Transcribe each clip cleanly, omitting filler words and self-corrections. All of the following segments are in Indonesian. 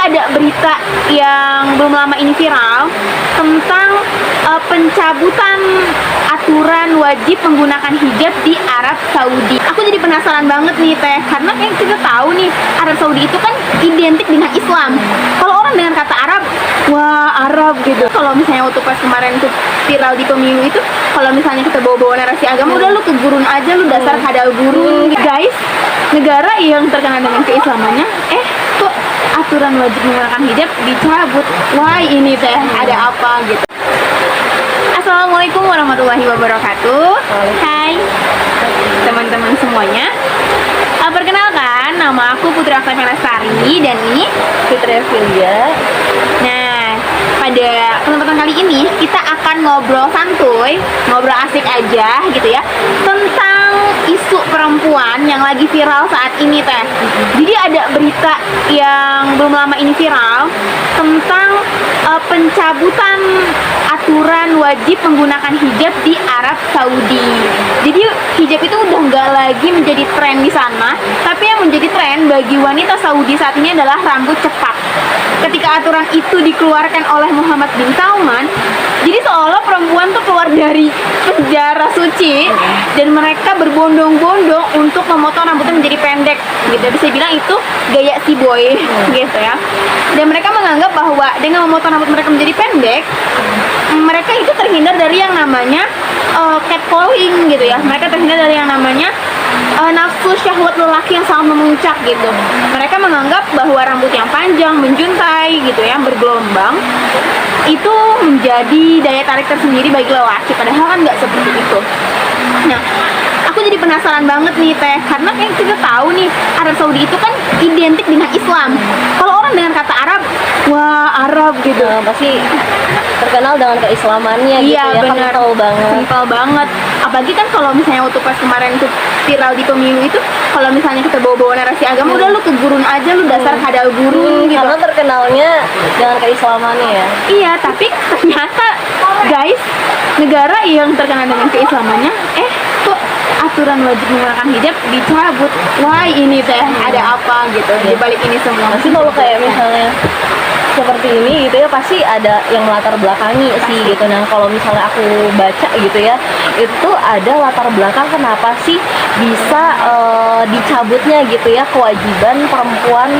ada berita yang belum lama ini viral tentang pencabutan aturan wajib menggunakan hijab di Arab Saudi. Aku jadi penasaran banget nih Teh, karena kayak kita tahu nih Arab Saudi itu kan identik dengan Islam. Kalau orang dengan kata Arab, wah Arab gitu. Kalau misalnya waktu pas kemarin tuh viral di pemilu itu, kalau misalnya kita bawa-bawa narasi agama, udah lu ke gurun aja, lu dasar hadal gurun. Guys, negara yang terkenal dengan keislamannya, kok aturan wajib menggunakan hijab dicabut. Wah ini Teh, ada apa gitu. Assalamualaikum warahmatullahi wabarakatuh. Hai teman-teman semuanya. Perkenalkan, nama aku Putri Aksana Lestari dan ini Fitri Filia. Nah, pada kesempatan kali ini kita akan ngobrol santuy, ngobrol asik aja gitu ya, tentang isu perempuan yang lagi viral saat ini Teh. Jadi ada berita yang belum lama ini viral tentang pencabutan aturan wajib menggunakan hijab di Arab Saudi. Jadi hijab itu udah nggak lagi menjadi tren di sana, tapi yang menjadi tren bagi wanita Saudi saat ini adalah rambut cepat. Ketika aturan itu dikeluarkan oleh Muhammad bin Salman, jadi seolah perempuan tuh keluar dari penjara suci dan mereka berbondong-bondong untuk memotong rambutnya menjadi pendek gitu. Bisa bilang itu gaya si boy gitu ya. Dan mereka menganggap bahwa dengan memotong rambut mereka menjadi pendek, mereka itu terhindar dari yang namanya catcalling gitu ya. Mereka terhindar dari yang namanya nafsu syahwat lelaki yang sangat memuncak gitu. Mereka menganggap bahwa rambut yang panjang, menjuntai gitu ya, bergelombang, itu menjadi daya tarik tersendiri bagi lelaki. Padahal kan nggak seperti itu. Nah, aku jadi penasaran banget nih Teh, karena kayak kita tahu nih Arab Saudi itu kan identik dengan Islam. Kalau orang dengan kata Arab, wah Arab gitu, Pasti terkenal dengan keislamannya gitu iya, ya, bener. kental banget. Kental banget. Apalagi kan kalau misalnya waktu pas kemarin tuh viral di pemilu itu, kalau misalnya kita bawa-bawa narasi agama, udah lu ke gurun aja, lu dasar hadal gurun gitu. Karena terkenalnya dengan keislamannya ya. Iya, tapi ternyata guys, negara yang terkenal dengan keislamannya, kok aturan wajib menggunakan hijab dicabut. Wah ini Teh, ada apa gitu di balik ini semua. Pasti kalau kayak misalnya seperti ini gitu ya, pasti ada yang melatar belakangi sih gitu. Nah kalau misalnya aku baca gitu ya, itu ada latar belakang kenapa sih bisa dicabutnya gitu ya kewajiban perempuan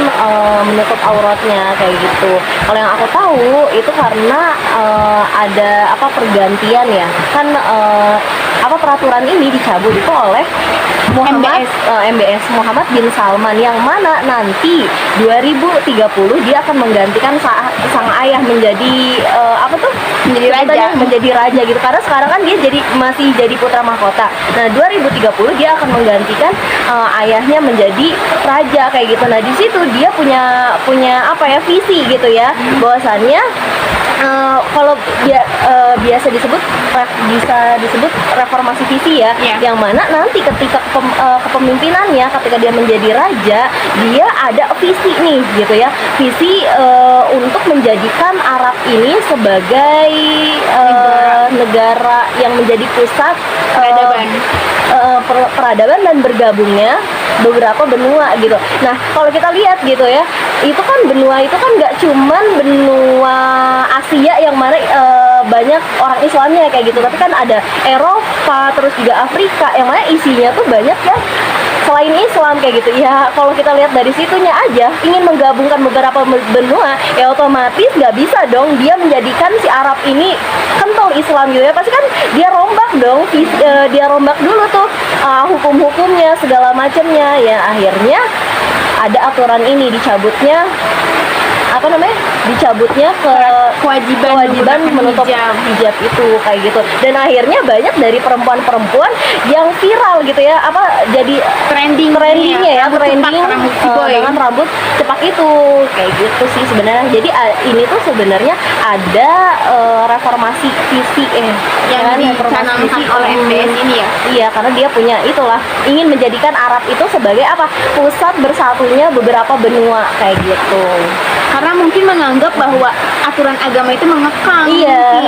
menutup auratnya kayak gitu. Kalau yang aku tahu itu karena ada pergantian ya kan, peraturan ini dicabut itu oleh MBS Muhammad bin Salman, yang mana nanti 2030 dia akan menggantikan sang ayah menjadi menjadi raja gitu. Karena sekarang kan dia masih jadi putra mahkota. Nah 2030 dia akan menggantikan ayahnya menjadi raja kayak gitu. Nah di situ dia punya visi gitu ya, bahwasannya kalau dia bisa disebut reformasi visi ya, yang mana nanti ketika kepemimpinannya, ketika dia menjadi raja, dia ada visi nih gitu ya, visi untuk menjadikan Arab ini sebagai negara yang menjadi pusat peradaban dan bergabungnya beberapa benua gitu. Nah kalau kita lihat gitu ya, itu kan benua itu kan nggak cuman benua Asia yang mana banyak orang Islamnya kayak gitu, tapi kan ada Eropa, terus juga Afrika yang mana isinya tuh banyak ya selain Islam kayak gitu ya. Kalau kita lihat dari situnya aja, ingin menggabungkan beberapa benua, ya otomatis nggak bisa dong dia menjadikan si Arab ini kental Islam gitu ya. Pasti kan dia rombak dong, dia rombak dulu tuh hukum-hukumnya segala macamnya ya. Akhirnya ada aturan ini dicabutnya kewajiban menutup hijab itu kayak gitu. Dan akhirnya banyak dari perempuan-perempuan yang viral gitu ya, jadi trendingnya ya, dengan rambut cepak itu kayak gitu sih sebenarnya. Jadi ini tuh sebenarnya ada reformasi visi yang dicanangkan oleh MBS ini ya. Iya, karena dia punya ingin menjadikan Arab itu sebagai pusat bersatunya beberapa benua kayak gitu. Karena mungkin menganggap bahwa aturan agama itu mengekang. Iya.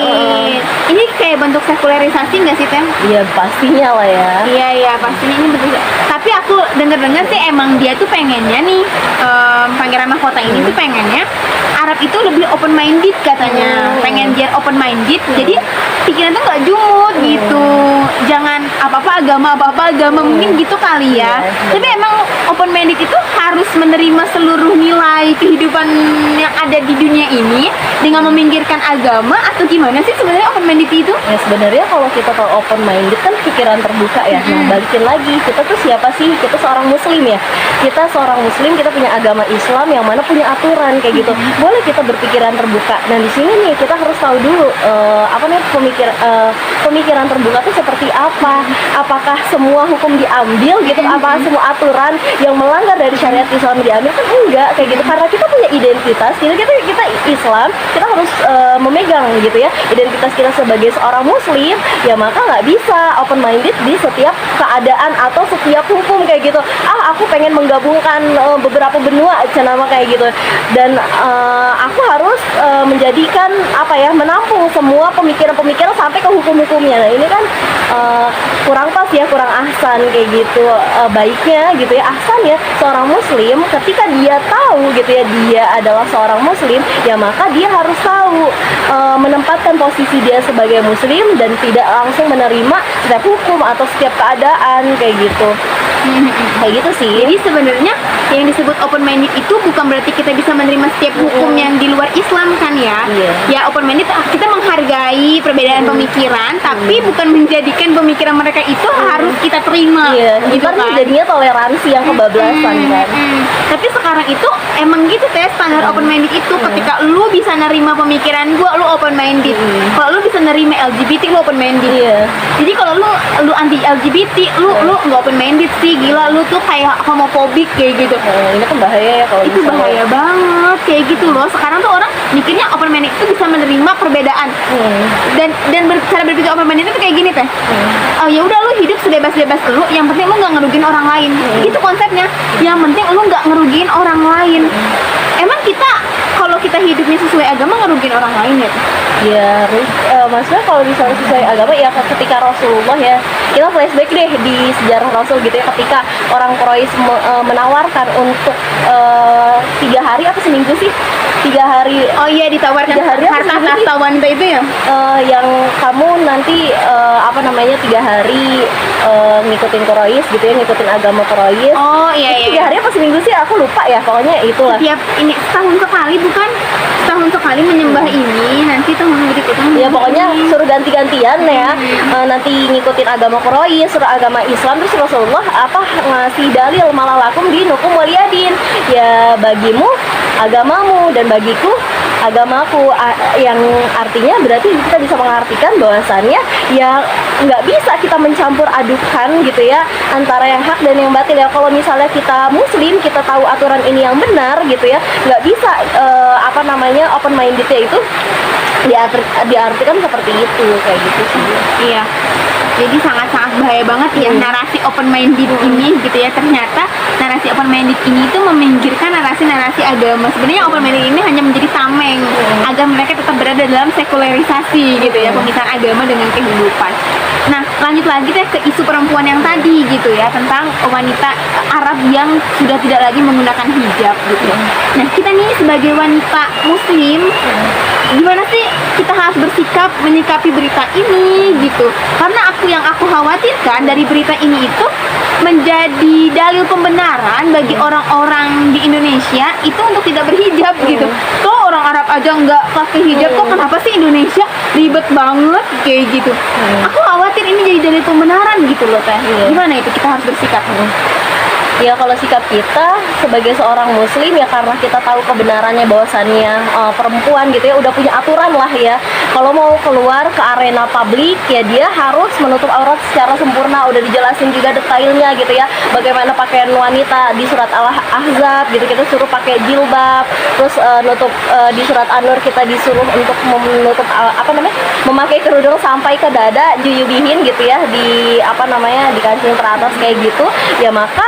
Ini kayak bentuk sekularisasi nggak sih Tem? Iya pastinya lah ya. Iya pastinya ini bentuk. Tapi aku dengar sih emang dia tuh pengennya nih, Pangeran Mahkota ini tuh pengennya itu lebih open minded katanya, pengen biar open minded, jadi pikiran tuh nggak jumut gitu, jangan apa-apa agama mungkin gitu kali ya. Tapi emang open minded itu harus menerima seluruh nilai kehidupan yang ada di dunia ini dengan meminggirkan agama, atau gimana sih sebenarnya open minded itu? Ya sebenarnya kalau kita tahu open minded kan pikiran terbuka ya. Nah balikin lagi, kita tuh siapa sih? Kita seorang muslim ya. Kita seorang muslim, kita punya agama Islam yang mana punya aturan kayak gitu. Boleh kita berpikiran terbuka. Nah di sini nih kita harus tahu dulu pemikiran terbuka itu seperti apa? Apakah semua hukum diambil gitu? Apakah semua aturan yang melanggar dari syariat Islam diambil? Kan enggak kayak gitu. Karena kita punya identitas. Kita Islam, kita harus memegang gitu ya identitas kita sebagai seorang muslim. Ya maka nggak bisa open minded di setiap keadaan atau setiap hukum kayak gitu. Aku pengen menggabungkan beberapa benua cenama kayak gitu, dan aku harus menjadikan menampung semua pemikiran-pemikiran sampai ke hukum-hukumnya. Nah ini kan kurang pas ya, kurang ahsan kayak gitu. Baiknya gitu ya, ahsan ya seorang muslim ketika dia tahu gitu ya dia adalah seorang muslim, ya maka dia harus tahu menempatkan posisi dia sebagai muslim dan tidak langsung menerima setiap hukum atau setiap keadaan kayak gitu. Kayak gitu sih. Jadi sebenarnya yang disebut open minded itu bukan berarti kita bisa menerima setiap hukum yang di luar Islam kan ya. Ya open minded kita menghargai perbedaan pemikiran, tapi bukan menjadikan pemikiran mereka itu harus kita terima. Gitu kan jadinya toleransi yang kebablasan kan. Tapi sekarang itu emang gitu teh standar open minded itu, ketika lu bisa nerima pemikiran gua, lu open minded. Kalau lu bisa nerima LGBT, lu open minded. Jadi kalau lu anti LGBT, lu nggak open minded sih, gila lu tuh kayak homofobik kayak gitu. Ini kan bahaya ya kalau itu bahaya banget kayak gitu loh. Sekarang tuh orang mikirnya open minded itu bisa menerima perbedaan. Dan cara berpikir open minded itu kayak gini teh. Ya udah lu hidup sebebas-bebas lu, yang penting lu nggak ngerugiin orang lain. Itu konsepnya. Yang penting lu nggak ngerugiin orang lain. Emang kita kalau kita hidupnya sesuai agama ngerugiin orang lain ya? Ya, maksudnya kalau misalnya sesuai agama ya ketika Rasulullah ya, kita flashback deh di sejarah Rasul gitu ya, ketika orang Quraisy menawarkan untuk 3 hari apa seminggu sih? 3 hari. Oh iya, ditawarkan harta wanita itu ya? Yang kamu nanti 3 hari ngikutin Quraisy gitu ya, ngikutin agama Quraisy. Oh iya. 3 hari apa seminggu sih? Aku lupa ya, pokoknya itulah. Setiap ini setahun sekali bukan? Setahun sekali menyembah ini, nanti tahun berikutnya. Ya pokoknya suruh ganti-gantian ya. Nanti ngikutin agama Quraisy, suruh agama Islam. Terus Rasulullah ngasih dalil malalakum dinukum waliyadin. Ya bagimu agamamu dan bagiku agamaku, yang artinya berarti kita bisa mengartikan bahwasannya ya nggak bisa kita mencampur adukan gitu ya antara yang hak dan yang batil ya. Kalau misalnya kita muslim, kita tahu aturan ini yang benar gitu ya, nggak bisa open mindednya itu diartikan seperti itu kayak gitu sih. Iya. Jadi sangat-sangat bahaya banget ya narasi open minded ini gitu ya. Ternyata narasi open minded ini itu meminggirkan narasi-narasi agama. Sebenarnya open minded ini hanya menjadi tameng agar mereka tetap berada dalam sekularisasi gitu ya, pemisahan agama dengan kehidupan. Nah, lanjut lagi deh ke isu perempuan yang tadi gitu ya, tentang wanita Arab yang sudah tidak lagi menggunakan hijab gitu. Nah, kita nih sebagai wanita muslim, gimana sih kita harus bersikap menyikapi berita ini gitu? Karena yang aku khawatirkan dari berita ini itu menjadi dalil pembenaran bagi orang-orang di Indonesia itu untuk tidak berhijab gitu. Kalau orang Arab aja nggak pakai hijab, kok kenapa sih Indonesia ribet banget kayak gitu? Aku khawatir ini jadi dalil pembenaran gitu loh teh. Gimana itu kita harus bersikap? Ya kalau sikap kita sebagai seorang muslim ya, karena kita tahu kebenarannya bahwasannya perempuan gitu ya udah punya aturan lah ya, kalau mau keluar ke arena publik ya dia harus menutup aurat secara sempurna. Udah dijelasin juga detailnya gitu ya, bagaimana pakaian wanita di surat Al-Ahzab gitu, kita suruh pakai jilbab. Terus di surat An-Nur kita disuruh untuk menutup memakai kerudung sampai ke dada, juyubihin gitu ya, di di kancing teratas kayak gitu. Ya maka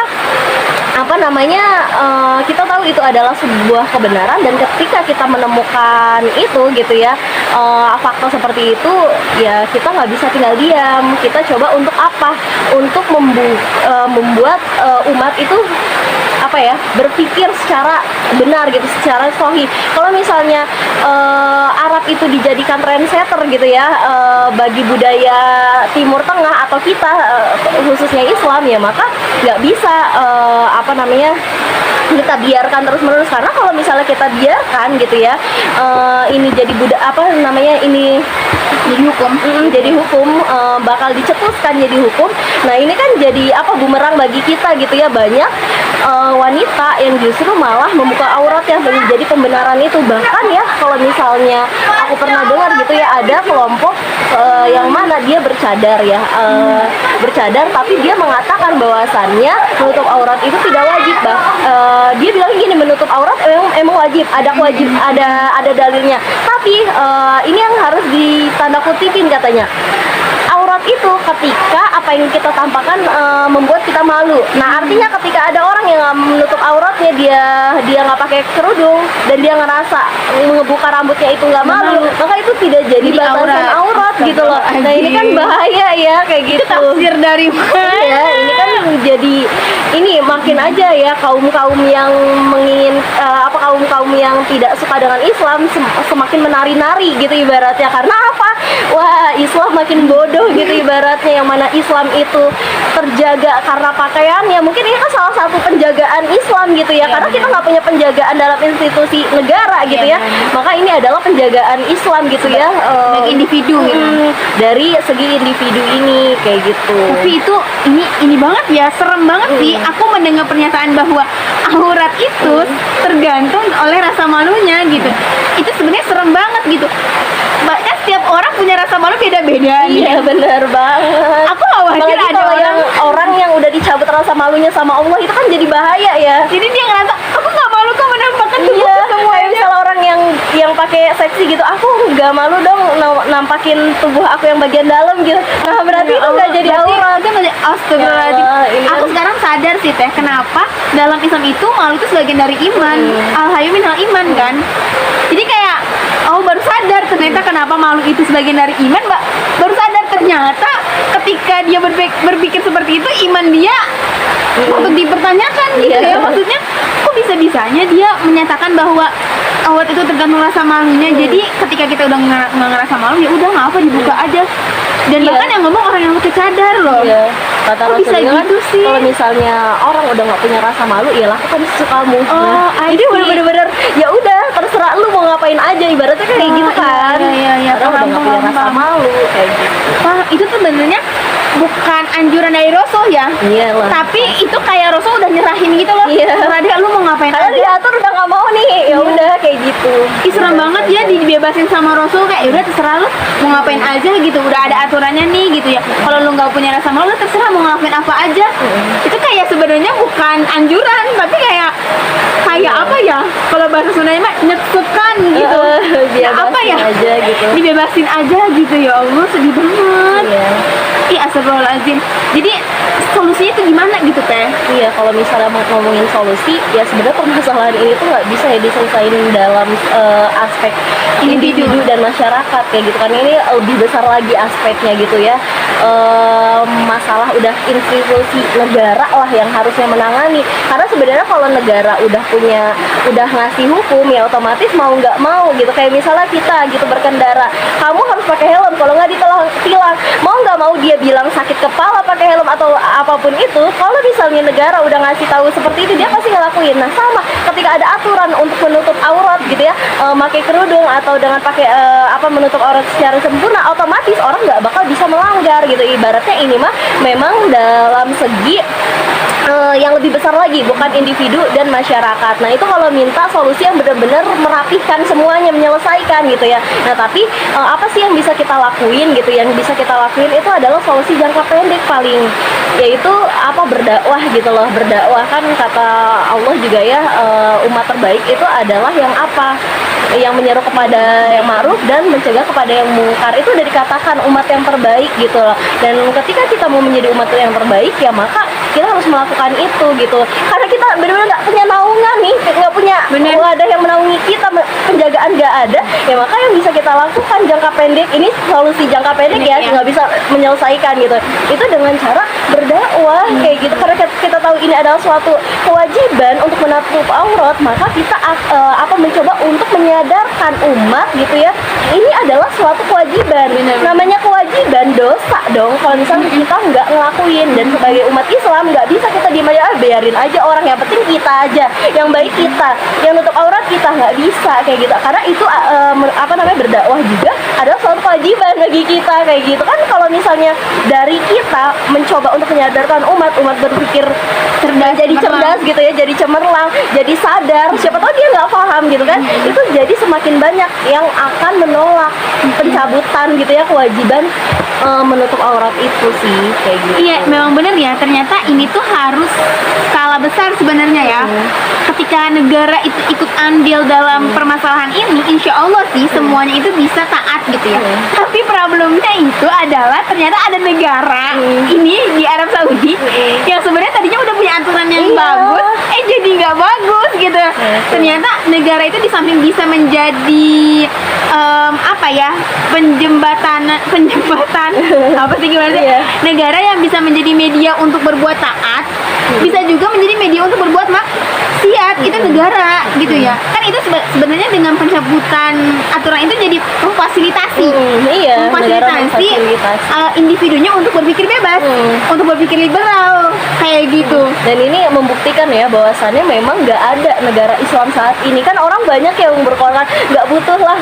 kita tahu itu adalah sebuah kebenaran, dan ketika kita menemukan itu gitu ya, fakta seperti itu ya kita nggak bisa tinggal diam. Kita coba untuk apa? Untuk membuat umat itu apa ya, berpikir secara benar gitu, secara sahih. Kalau misalnya Arab itu dijadikan trendsetter gitu ya, bagi budaya Timur Tengah atau kita khususnya Islam, ya maka nggak bisa apa namanya, kita biarkan terus menerus. Karena kalau misalnya kita biarkan gitu ya, ini jadi apa namanya, ini Jadi hukum. jadi hukum, bakal dicetuskan jadi hukum. Nah ini kan jadi apa, bumerang bagi kita gitu ya. Banyak wanita yang justru malah membuka auratnya menjadi pembenaran itu. Bahkan ya kalau misalnya aku pernah dengar gitu ya, ada kelompok yang mana dia bercadar ya, bercadar tapi dia mengatakan bahwasannya menutup aurat itu tidak wajib. Dia bilang gini, menutup aurat emang wajib, ada dalilnya. Tapi ini yang harus ditanda kutipin katanya. Aurat itu ketika apa yang kita tampakkan membuat kita malu. Nah artinya ketika ada orang yang menutup auratnya, dia nggak pakai kerudung dan dia ngerasa ngebuka rambutnya itu nggak malu, maka itu tidak jadi batasan aurat gitu loh. Nah ini kan bahaya ya kayak gitu. Itu tafsir dari mana? Ya, ini kan jadi ini makin aja ya kaum yang mengingin kaum yang tidak suka dengan Islam semakin menari-nari gitu ibaratnya. Karena apa? Wah, Islam makin bodoh gitu ibaratnya, yang mana Islam itu terjaga karena pakaiannya. Mungkin ini kan salah satu penjagaan Islam gitu ya, karena kita nggak punya penjagaan dalam institusi negara gitu ya. Maka ini adalah penjagaan Islam gitu ya, Sebagai individu gitu. dari segi individu ini kayak gitu. Tapi itu ini banget ya, serem banget sih. Aku mendengar pernyataan bahwa aurat itu tergantung oleh rasa malunya gitu. Itu sebenarnya serem banget gitu. Bahkan setiap orang punya rasa malu beda-beda. Iya benar banget. Aku khawatir Apalagi ada kalau yang orang yang udah dicabut rasa malunya sama Allah, itu kan jadi bahaya ya. Jadi dia ngerasa aku nggak malu kok menampakkan Iya, tubuhku kayak semuanya. misalnya orang yang pakai seksi gitu, aku nggak malu dong nampakin tubuh aku yang bagian dalam gitu. Nah berarti itu nggak jadi aurat. Itu nggak jadi astagfirullahaladzim. Ya Allah, ini Aku kan- sekarang sadar sih teh, kenapa dalam Islam itu malu itu sebagian dari iman. Al-hayu minal iman kan. Jadi kayak baru sadar ternyata kenapa malu itu sebagian dari iman, Mbak. Baru sadar ternyata ketika dia berpikir seperti itu, iman dia untuk dipertanyakan gitu ya. Maksudnya kok bisa-bisanya dia menyatakan bahwa aurat itu tergantung rasa malunya. Jadi ketika kita udah nggak ngerasa malu, ya udah nggak apa, dibuka aja. Dan Iya. bahkan yang ngomong orang yang pakai cadar loh. Iya, kata Kok bisa Rasulullah gitu sih? kalau misalnya orang udah nggak punya rasa malu, ya lakukan sesukamu. I Jadi see. bener-bener ya udah terserah lu mau ngapain aja, ibaratnya kayak gitu kan. Iya, Karena udah paham, nggak punya paham, rasa paham. malu kayak gitu. Wah, itu tuh sebenarnya bukan anjuran dari Rasul ya. Iya lah. Tapi itu kayak Rasul udah nyerahin gitu loh. Iya. Radia, lu mau ngapain Karena aja? diatur udah nggak mau nih, ya udah kayak gitu. Ih, serem banget ya dibebasin sama Rasul, kayak udah terserah lu mau ngapain aja gitu, udah ada aturannya nih gitu ya. Kalau lu nggak punya rasa malu, lu terserah mau ngelakuin apa aja. Itu kayak sebenarnya bukan anjuran, tapi kayak apa ya? Kalau bahasa Sundanya mah nyetsukan gitu. Biar Nah, apa ya? aja gitu. Dibebasin aja gitu, ya Allah, sedih banget. Iya. Ih, astagfirullahaladzim. Jadi solusinya itu gimana gitu teh? Iya, kalau misalnya mau ngomongin solusi, ya sebenarnya permasalahan ini tuh nggak bisa ya diselesaikan dalam aspek individu dan masyarakat kayak gitu kan. Ini lebih besar lagi aspeknya gitu ya. Masalah udah institusi negara lah yang harusnya menangani. Karena sebenarnya kalau negara udah ngasih hukum, ya otomatis mau nggak mau gitu. Kayak misalnya kita gitu berkendara, kamu harus pakai helm, kalau nggak tilang. Mau nggak mau dia bilang sakit kepala pakai helm atau apapun itu, kalau misalnya negara udah ngasih tahu seperti itu, dia pasti ngelakuin. Nah sama ketika ada aturan untuk menutup aurat gitu ya, pakai kerudung atau dengan pakai menutup aurat secara sempurna, otomatis orang nggak bakal bisa melanggar gitu. Ibaratnya ini mah memang dalam segi yang lebih besar lagi, bukan individu dan masyarakat. Nah itu kalau minta solusi yang benar-benar merapihkan semuanya, menyelesaikan gitu ya. Nah tapi apa sih yang bisa kita lakuin gitu? Yang bisa kita lakuin itu adalah solusi jangka pendek paling, yaitu berdakwah gitu loh. Berdakwah kan kata Allah juga ya, umat terbaik itu adalah yang menyeru kepada yang ma'ruf dan mencegah kepada yang mungkar. Itu udah dikatakan umat yang terbaik gitu loh. Dan ketika kita mau menjadi umat yang terbaik, ya maka kita harus melakukan itu gitu. Karena kita benar-benar nggak punya naungan nih, nggak punya wadah yang menaungi kita, penjagaan nggak ada, ya maka yang bisa kita lakukan jangka pendek ini, solusi jangka pendek ya, Iya. nggak bisa menyelesaikan gitu, itu dengan cara berdakwah kayak gitu. Karena kita tahu ini adalah suatu kewajiban untuk menutup aurat, maka kita mencoba untuk menyadarkan umat gitu ya, ini adalah suatu kewajiban. Benar. Namanya kewajiban, dosa dong kalau misalnya kita nggak ngelakuin. Dan sebagai umat Islam nggak bisa kita diem aja, biarin aja orang, yang penting kita aja yang baik, kita yang nutup aurat kita, nggak bisa kayak gitu. Karena itu berdakwah juga adalah suatu kewajiban bagi kita kayak gitu kan. Kalau misalnya dari kita mencoba untuk menyadarkan umat berpikir cerdas, jadi cerdas gitu ya, jadi cemerlang, jadi sadar, siapa tahu dia nggak paham gitu kan, itu jadi semakin banyak yang akan menolak pencabutan gitu ya kewajiban menutup aurat itu sih kayak gitu. Iya, memang benar ya. Ternyata ini tuh harus skala besar sebenarnya ya. Ketika negara itu ikut andil dalam permasalahan ini, insya Allah sih semuanya itu bisa taat gitu ya. Tapi problemnya itu adalah ternyata ada negara ini di Arab Saudi yang sebenarnya tadinya udah punya aturan yang Iya. bagus, jadi nggak bagus gitu. Ternyata negara itu di samping bisa menjadi penjembatan apa sih gimana sih? Iya. Negara yang bisa menjadi media untuk berbuat taat, bisa juga menjadi media untuk berbuat maksiat. Itu negara gitu ya. Kan itu sebenarnya dengan pencabutan aturan itu jadi memfasilitasi. Iya, negara Memfasilitasi memfasilitasi. individunya untuk berpikir bebas, untuk berpikir liberal kayak gitu. Dan ini membuktikan ya bahwasannya memang nggak ada negara Islam saat ini. Kan orang banyak yang berkoran nggak butuh lah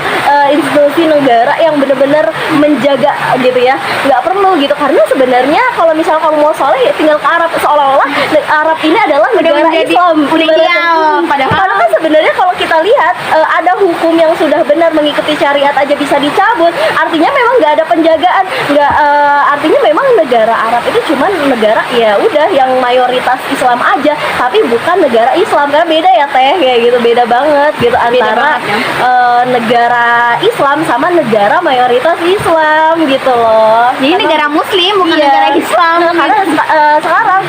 institusi negara yang benar-benar menjaga gitu ya, nggak perlu gitu. Karena sebenarnya kalau misalnya kamu mau soleh ya tinggal ke Arab, seolah-olah Arab ini adalah negara menjadi- Islam. udah ideal, padahal- karena kan sebenarnya kalau kita lihat ada hukum yang sudah benar mengikuti syariat aja bisa dicabut, artinya memang nggak ada penjagaan, nggak artinya memang negara Arab itu cuman negara ya udah yang mayoritas Islam aja, tapi bukan negara Islam. Karena beda ya teh kayak gitu, beda banget gitu antara banget, ya. negara Islam sama negara mayoritas Islam gitu loh. Jadi Karena- negara Muslim bukan Iya. negara Islam. Nah, karena sekarang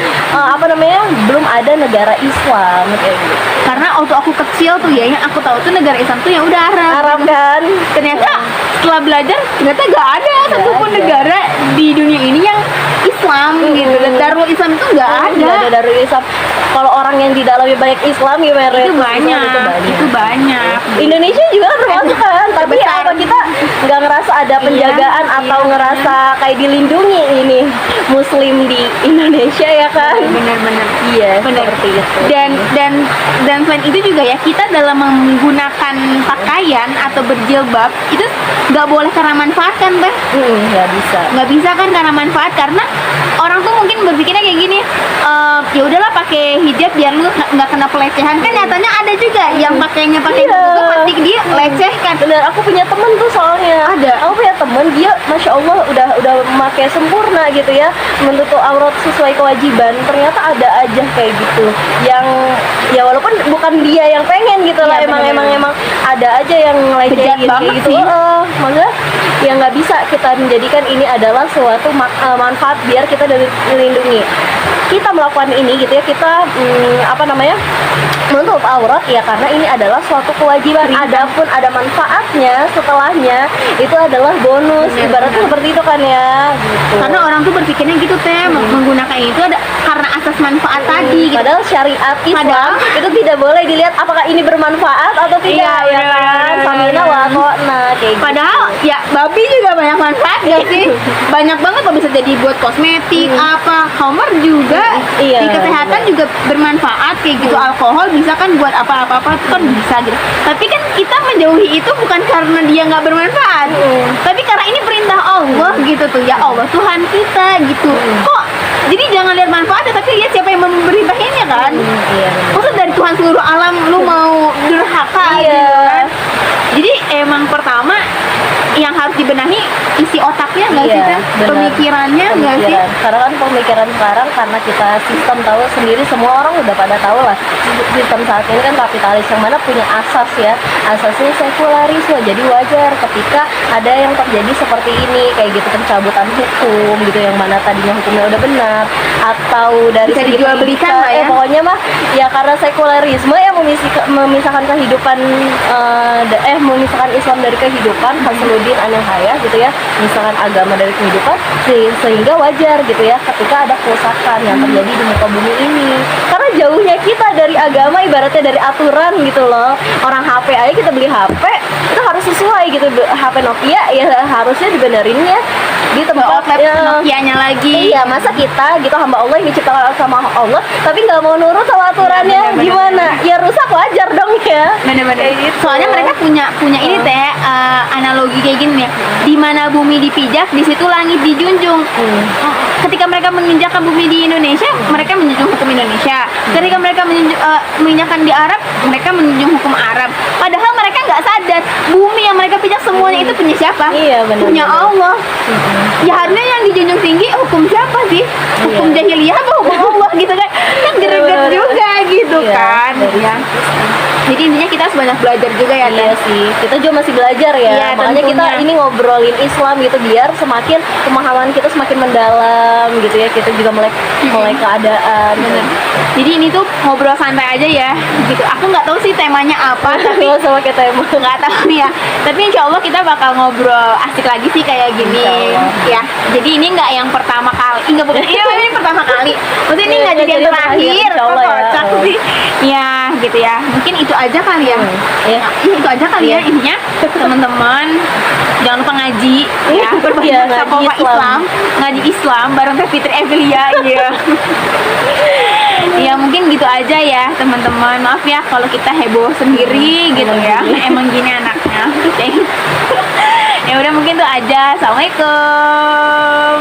belum ada negara Islam kayak gitu. Karena waktu aku kecil tuh ya, yang aku tahu tuh negara Islam tuh ya udah Arab. Arab kan. Ternyata setelah belajar ternyata gak ada satupun ada. negara di dunia ini yang Islam gitu. Dan Darul Islam itu gak ada. Nggak ada Darul Islam. Kalau orang yang di dalamnya banyak Islam gimana? Itu banyak, itu banyak. Indonesia juga termasuk kan, tapi terbesar. apa kita nggak ngerasa ada penjagaan Iya, atau iya. ngerasa kayak dilindungi ini Muslim di Indonesia ya kan? Bener-bener. Iya, Bener. seperti itu. Dan selain itu juga ya, kita dalam menggunakan pakaian atau berjilbab itu nggak boleh karena manfaat kan, Teh? Nggak bisa. Nggak bisa kan karena manfaat, karena orang tuh mungkin berpikirnya kayak gini, ya udahlah pakai hijab biar lu nggak kena pelecehan. Kan nyatanya ada juga yang pakainya pakai Iya. hijab pasti dia lecehkan. Bener, aku punya temen tuh soalnya. Ada. Aku punya temen, dia masya Allah udah memakai sempurna gitu ya, menutup aurat sesuai kewajiban. Ternyata ada aja kayak gitu, yang ya walaupun bukan dia yang pengen gitu lah, Iya, bener-bener. emang ada aja yang Bejat ngelecehin kayak banget gitu. sih. Makanya yang nggak bisa kita menjadikan ini adalah suatu manfaat biar kita dilindungi. Kita melakukan ini gitu ya, kita menutup aurat ya karena ini adalah suatu kewajiban. Adapun ada manfaatnya setelahnya itu adalah bonus. Benar, Ibaratnya benar. seperti itu kan ya gitu. Karena orang tuh berpikirnya gitu, Teh, menggunakan itu ada karena asas manfaat tadi gitu. Padahal syariat Islam Padahal- itu tidak boleh dilihat apakah ini bermanfaat atau tidak Iya, ya benar, kan. benar, Samina benar. wa ta'na kayak gitu. Padahal ya babi juga banyak manfaat gak sih? Banyak banget kok, bisa jadi buat kosmetik, apa, Homer juga Iya, di kesehatan iya. juga bermanfaat kayak gitu. Alkohol bisa kan buat apa-apa itu kan bisa gitu. Tapi kan kita menjauhi itu bukan karena dia nggak bermanfaat, tapi karena ini perintah Allah gitu tuh, ya Allah Tuhan kita gitu. Kok jadi jangan lihat manfaatnya, tapi lihat siapa yang memerintahkannya kan. Iya, benar. Maksud dari Tuhan seluruh alam lu mau durhaka Iya. gitu kan. Jadi emang pertama yang harus harus dibenahi isi otaknya nggak sih Iya, Teh? benar. Pemikirannya nggak sih? Karena kan pemikiran sekarang, karena kita sistem tahu sendiri, semua orang udah pada tahu lah sistem saat ini kan kapitalis, yang mana punya asas ya, asasnya sekularisme. Jadi wajar ketika ada yang terjadi seperti ini, kayak gitu, pencabutan hukum gitu, yang mana tadinya hukumnya udah benar, atau dari Bisa segi dijual belikan pendidikan, lah ya. pokoknya mah ya karena sekularisme yang memisahkan kehidupan, memisahkan Islam dari kehidupan, Hasanuddin An-Nahaya gitu ya, memisahkan agama dari kehidupan, sehingga wajar gitu ya ketika ada kerusakan yang terjadi di muka bumi ini. Karena jauhnya kita dari agama, ibaratnya dari aturan gitu loh. Orang HP aja, kita beli HP itu harus sesuai gitu. HP Nokia ya harusnya dibenerinnya di tempat Outlet Nokia-nya lagi. Iya, masa kita gitu hamba Allah yang diciptakan sama Allah tapi nggak mau nurut sama aturannya, Bener-bener. gimana? Ya rusak, wajar dong ya. Bener-bener. Kayak gitu. Soalnya mereka punya ini Teh, analogi kayak gini ya. Di mana bumi dipijak, di situ langit dijunjung. Ketika mereka menginjakkan bumi di Indonesia, mereka menjunjung hukum Indonesia. Ketika mereka menginjakkan di Arab, mereka menjunjung hukum Arab. Padahal mereka nggak sadar bumi yang mereka pijak semuanya itu punya siapa? Iya, benar. Punya Allah. Ya harusnya yang dijunjung tinggi hukum siapa sih? Hukum Iya. jahiliyah apa hukum Allah gitu kan? Kan greget Bener-bener. juga gitu Iya, kan. dari Ya. Jadi intinya kita harus banyak belajar juga ya, Iya Teh. sih, kita juga masih belajar ya. Iya, Makanya kita tentunya. ini ngobrolin Islam gitu, biar semakin pemahaman kita semakin mendalam gitu ya. Kita juga melek keadaan. Bener. Jadi ini tuh ngobrol santai aja ya, gitu. Aku nggak tahu sih temanya apa, tapi Nggak usah pakai tema. nggak tahu nih ya. Tapi insya Allah kita bakal ngobrol asik lagi sih kayak gini, Insya Allah. ya. Jadi ini nggak yang pertama kali, nggak bukan ini pertama kali. Maksudnya ini Iya, nggak jadi yang jadi yang terakhir, terakhir, insya Allah ya. kocak sih. Ya, gitu ya. Mungkin itu aja kali ya. Iya. Ya, itu aja kali ya Iya. intinya. Teman-teman, jangan lupa ngaji, ya. Iya, Berbanyak ngaji sama Islam. ngaji Islam bareng Teh Fitri Evelia, iya. Ya mungkin gitu aja ya teman-teman. Maaf ya kalau kita heboh sendiri gitu ya. Emang gini anaknya. Oke. Ya udah mungkin itu aja. Assalamualaikum.